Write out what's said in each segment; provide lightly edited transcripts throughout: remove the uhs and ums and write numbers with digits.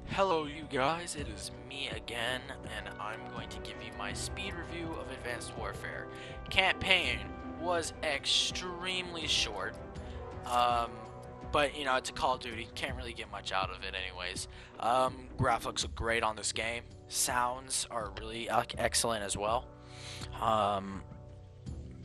Hello you guys, it is me again, and I'm going to give you my speed review of Advanced Warfare. Campaign was extremely short, um, but it's a Call of Duty, can't really get much out of it anyways. Graphics look great on this game, sounds are really excellent as well. Um,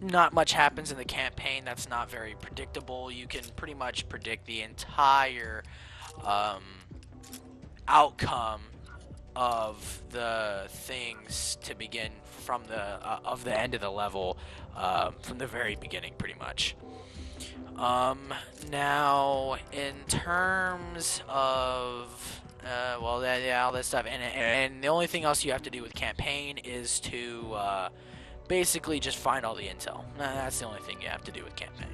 Not much happens in the campaign that's not very predictable. You can pretty much predict the entire um, outcome of the things to begin from the of the end of the level, from the very beginning, pretty much. Now, in terms of well, yeah, all this stuff, and the only thing else you have to do with campaign is to basically just find all the intel. That's the only thing you have to do with campaign.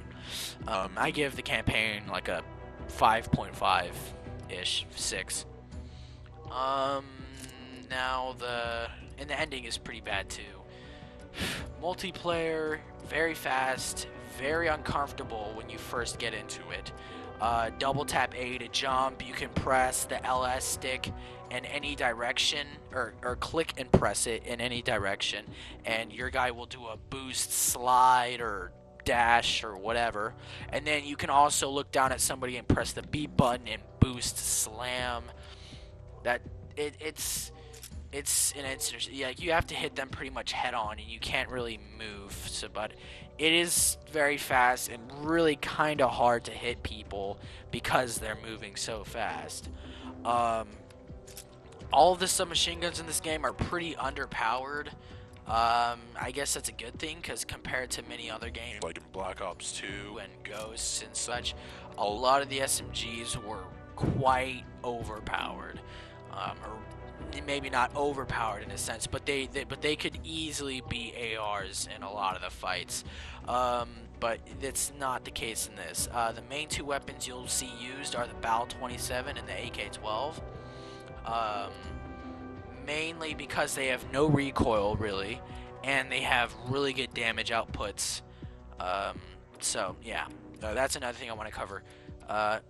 I give the campaign like a 5.5 ish, 6. Um, Now the ending is pretty bad too. Multiplayer, very fast, very uncomfortable when you first get into it. Double tap A to jump. You can press the LS stick in any direction, or click and press it in any direction, and your guy will do a boost, slide, or dash, or whatever. And then you can also look down at somebody and press the B button and boost, slam. That it's like you have to hit them pretty much head on, and you can't really move. So, but it is very fast and really kind of hard to hit people because they're moving so fast. Um, all of the submachine guns in this game are pretty underpowered. I guess that's a good thing because compared to many other games like in Black Ops 2 and Ghosts and such, a lot of the SMGs were quite overpowered, or maybe not overpowered in a sense, but they could easily be ARs in a lot of the fights. But that's not the case in this. The main two weapons you'll see used are the BAL 27 and the AK-12. Um, Mainly because they have no recoil really, and they have really good damage outputs. Um, so yeah, that's another thing I want to cover. A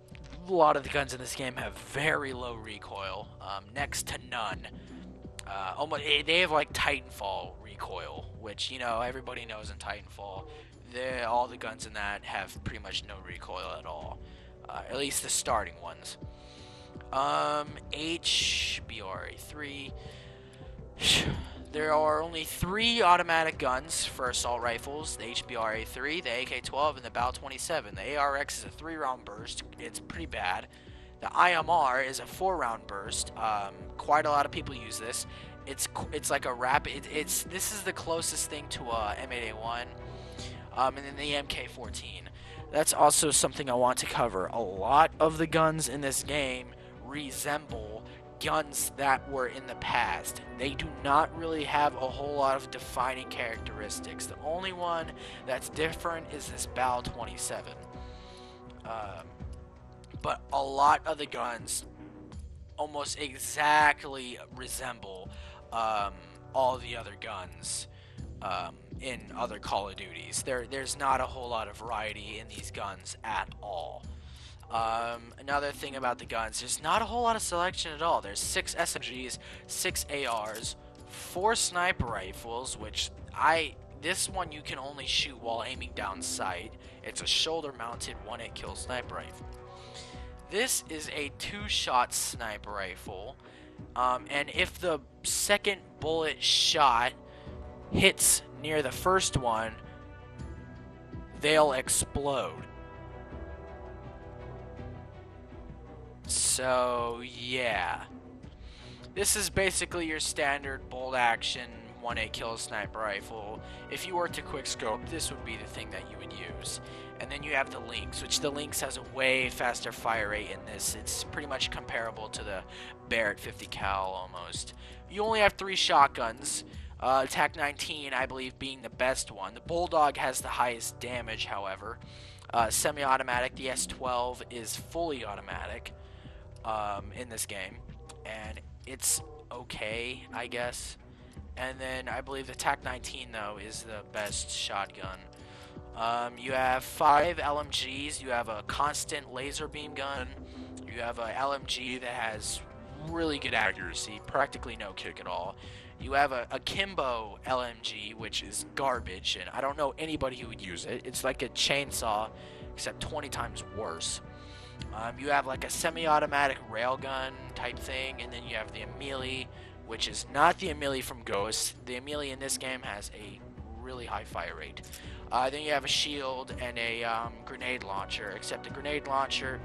lot of the guns in this game have very low recoil, next to none. Almost they have like Titanfall recoil, which everybody knows in Titanfall. All the guns in that have pretty much no recoil at all, at least the starting ones. HBRA3. There are only 3 automatic guns for assault rifles: the HBRA3, the AK-12, and the BAL 27. The ARX is a 3-round burst. It's pretty bad. The IMR is a 4-round burst. Quite a lot of people use this. It's like a rapid. This is the closest thing to a M8A1. And then the MK14. That's also something I want to cover. A lot of the guns in this game resemble guns that were in the past. They do not really have a whole lot of defining characteristics. The only one that's different is this BAL 27. But a lot of the guns almost exactly resemble all the other guns in other Call of Duties. There's not a whole lot of variety in these guns at all. Another thing about the guns, there's not a whole lot of selection at all. There's 6 SMGs, 6 ARs, 4 sniper rifles, which this one you can only shoot while aiming down sight. It's a shoulder-mounted 1-hit kill sniper rifle. This is a 2-shot sniper rifle, and if the second bullet shot hits near the first one, they'll explode. So yeah, this is basically your standard bolt action 1-hit kill sniper rifle. If you were to quickscope, this would be the thing that you would use. And then you have the Lynx, which the Lynx has a way faster fire rate in this. It's pretty much comparable to the Barrett 50 cal almost. You only have 3 shotguns. TAC 19, I believe, being the best one. The Bulldog has the highest damage, however. Semi-automatic, the S12 is fully automatic in this game, and it's okay, I guess. And then I believe the TAC 19 though is the best shotgun. You have 5 LMGs. You have a constant laser beam gun. You have a LMG that has really good accuracy, practically no kick at all. You have a Kimbo LMG, which is garbage, and I don't know anybody who would use it. It's like a chainsaw, except 20 times worse. You have like a semi-automatic railgun type thing, and then you have the Amelie, which is not the Amelie from Ghost. The Amelie in this game has a really high fire rate. Then you have a shield and a grenade launcher, except the grenade launcher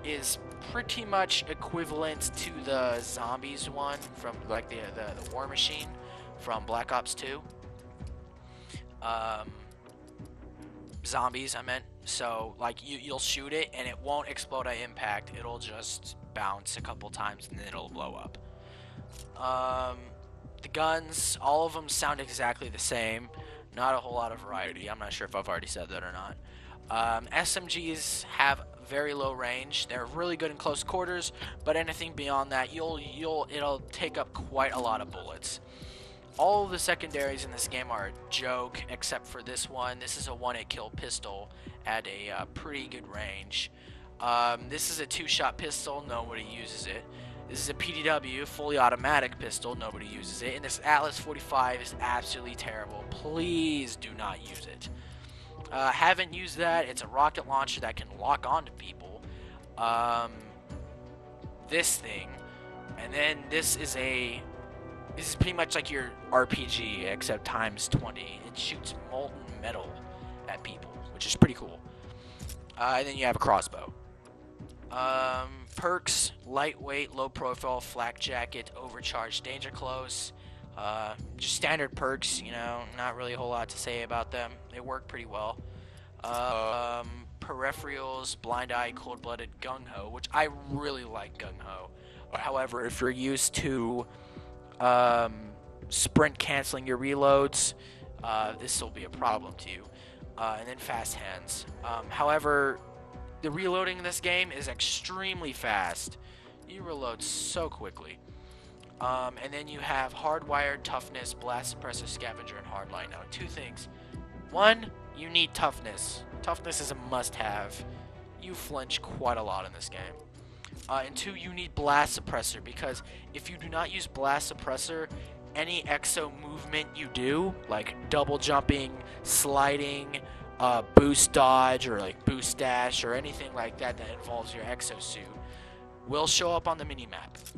is pretty much equivalent to the zombies one from like the War Machine from Black Ops 2. Zombies, I meant. So like you'll shoot it and it won't explode at impact. It'll just bounce a couple times and then it'll blow up. The guns, all of them sound exactly the same. Not a whole lot of variety. I'm not sure if I've already said that or not. SMGs have very low range. They're really good in close quarters, but anything beyond that, it'll take up quite a lot of bullets. All of the secondaries in this game are a joke, except for this one. This is a one-hit kill pistol at a pretty good range. This is a two-shot pistol. Nobody uses it. This is a PDW, fully automatic pistol. Nobody uses it. And this Atlas 45 is absolutely terrible. Please do not use it. Haven't used that. It's a rocket launcher that can lock onto people. This thing. And then this is pretty much like your RPG, except times 20. It shoots molten metal at people, which is pretty cool. And then you have a crossbow. Perks, lightweight, low profile, flak jacket, overcharged, danger close. Just standard perks, you know, not really a whole lot to say about them. They work pretty well. Peripherals, blind eye, cold-blooded, gung-ho, which I really like gung-ho. However, if you're used to sprint canceling your reloads, this will be a problem to you. And then fast hands. However, the reloading in this game is extremely fast. You reload so quickly. And then you have hardwired, toughness, blast suppressor, scavenger, and hardline. Now, two things. One, you need toughness. Toughness is a must-have. You flinch quite a lot in this game. And two, you need blast suppressor, because if you do not use blast suppressor, any exo movement you do, like double jumping, sliding, boost dodge, or like boost dash, or anything like that that involves your exosuit, will show up on the minimap.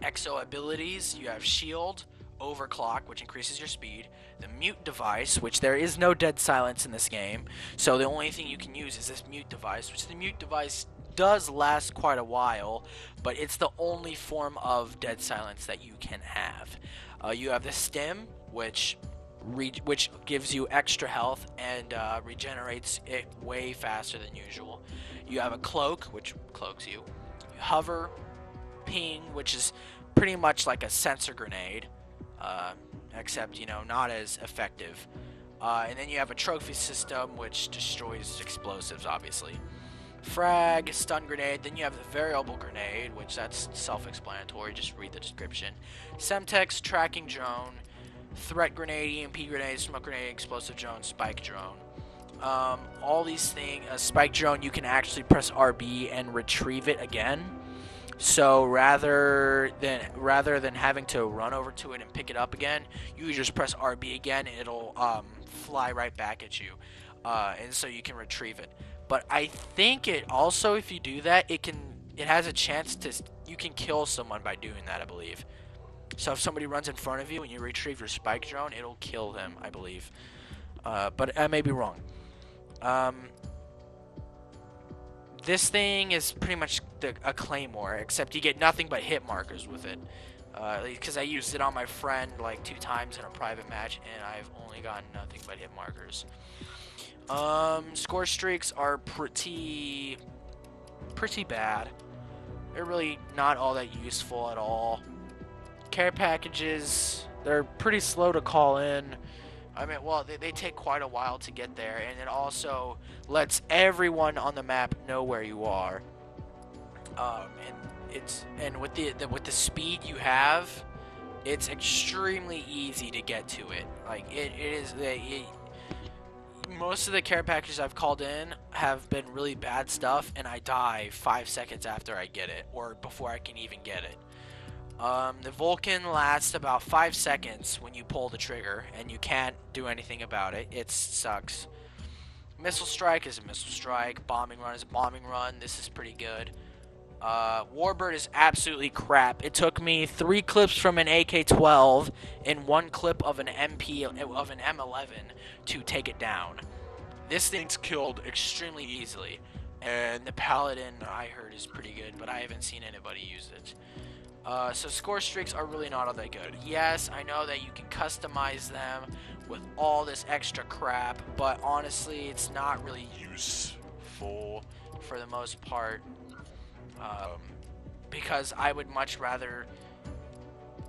Exo abilities, you have shield, overclock, which increases your speed, the mute device, which there is no dead silence in this game, so the only thing you can use is this mute device, which the mute device does last quite a while, but it's the only form of dead silence that you can have. You have the stim, which gives you extra health and regenerates it way faster than usual. You have a cloak, which cloaks you. You hover, ping, which is pretty much like a sensor grenade, except, you know, not as effective. And then you have a trophy system, which destroys explosives, obviously. Frag, stun grenade, then you have the variable grenade, which that's self-explanatory, just read the description. Semtex, tracking drone, threat grenade, EMP grenade, smoke grenade, explosive drone, spike drone. All these things, a spike drone, you can actually press RB and retrieve it again. So rather than having to run over to it and pick it up again, you just press RB again and it'll fly right back at you, and so you can retrieve it. But I think it also, if you do that, it has a chance you can kill someone by doing that, I believe. So if somebody runs in front of you and you retrieve your spike drone, it'll kill them, I believe. But I may be wrong. This thing is pretty much a claymore, except you get nothing but hit markers with it. Because I used it on my friend like 2 times in a private match, and I've only gotten nothing but hit markers. Score streaks are pretty bad. They're really not all that useful at all. Care packages, they're pretty slow to call in. I mean, well, they take quite a while to get there, and it also lets everyone on the map know where you are. And with the speed you have, it's extremely easy to get to it. Like most of the care packages I've called in have been really bad stuff, and I die 5 seconds after I get it, or before I can even get it. The Vulcan lasts about 5 seconds when you pull the trigger, and you can't do anything about it. It sucks. Missile strike is a missile strike. Bombing run is a bombing run. This is pretty good. Warbird is absolutely crap. It took me 3 clips from an AK-12 and 1 clip of an M11 to take it down. This thing's killed extremely easily, and the Paladin I heard is pretty good, but I haven't seen anybody use it. So score streaks are really not all that good. Yes, I know that you can customize them with all this extra crap, but honestly, it's not really useful for the most part. Because I would much rather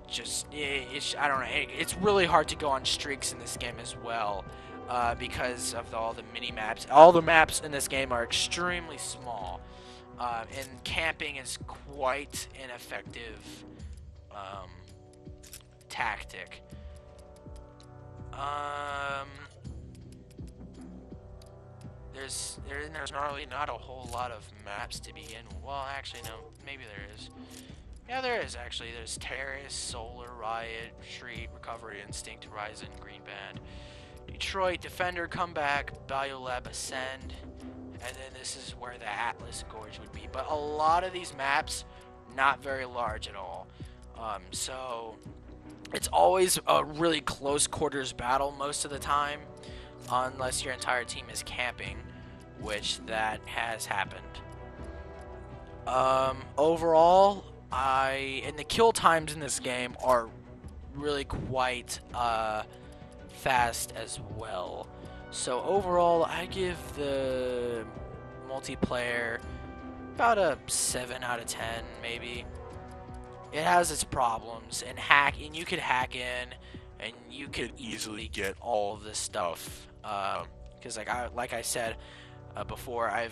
just, I don't know, it's really hard to go on streaks in this game as well, because of all the mini maps. All the maps in this game are extremely small, and camping is quite an effective tactic. There's really not a whole lot of maps to be in. Well, actually, no. Maybe there is. Yeah, there is, actually. There's Terrace, Solar, Riot, Retreat, Recovery, Instinct, Horizon, Green Band, Detroit, Defender, Comeback, Biolab, Ascend, and then this is where the Atlas Gorge would be. But a lot of these maps, not very large at all. So it's always a really close quarters battle most of the time, unless your entire team is camping, which that has happened. Overall, and the kill times in this game are really quite fast as well. So overall, I give the multiplayer about a 7 out of 10, maybe. It has its problems, and you could hack in, and you could easily get all of this stuff. Because like I said before, I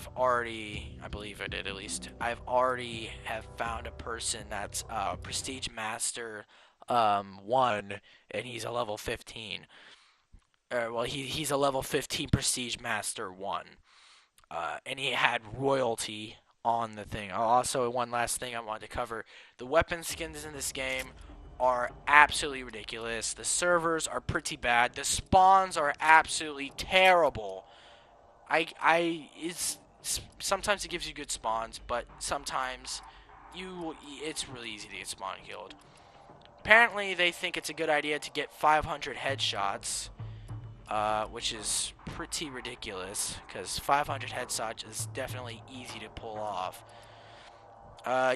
believe I did at least. I've already have found a person that's Prestige Master 1, and he's a level 15. Well, he's a level 15 Prestige Master 1, and he had royalty on the thing. Also, one last thing I wanted to cover: the weapon skins in this game are absolutely ridiculous. The servers are pretty bad. The spawns are absolutely terrible. Sometimes it gives you good spawns, but sometimes it's really easy to get spawn killed. Apparently, they think it's a good idea to get 500 headshots, which is pretty ridiculous, because 500 headshots is definitely easy to pull off.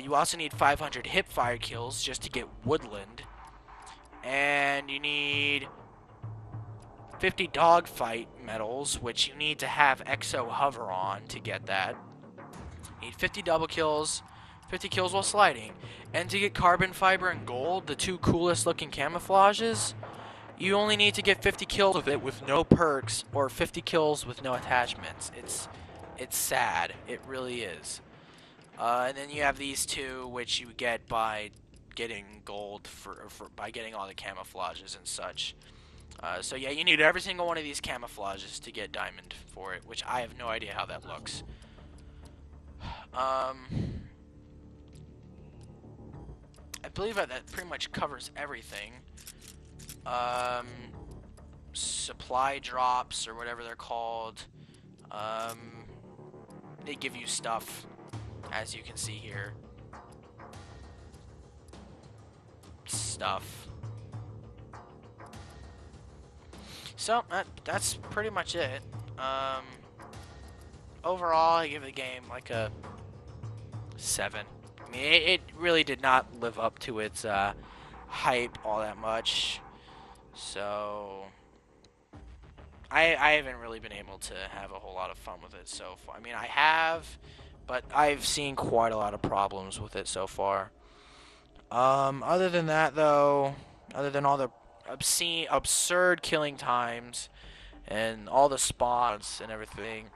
You also need 500 hipfire kills just to get Woodland, and you need 50 dogfight medals, which you need to have Exo Hover on to get that. You need 50 double kills, 50 kills while sliding, and to get carbon fiber and gold, the two coolest looking camouflages, you only need to get 50 kills with it with no perks, or 50 kills with no attachments. It's sad. It really is. And then you have these two, which you get by getting gold by getting all the camouflages and such. So yeah, you need every single one of these camouflages to get diamond for it, which I have no idea how that looks. I believe that pretty much covers everything. Supply drops, or whatever they're called. They give you stuff, as you can see here. Stuff. So, that's pretty much it. Overall, I give the game like a 7. I mean, it really did not live up to its hype all that much. So, I haven't really been able to have a whole lot of fun with it so far. I mean, I have, but I've seen quite a lot of problems with it so far. Other than that, though, other than all the absurd killing times and all the spawns and everything,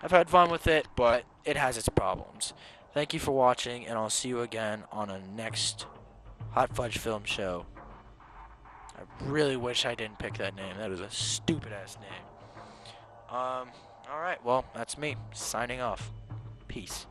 I've had fun with it, but it has its problems. Thank you for watching, and I'll see you again on a next Hot Fudge Film show. I really wish I didn't pick that name. That is a stupid-ass name. Alright, well, that's me, signing off. Peace.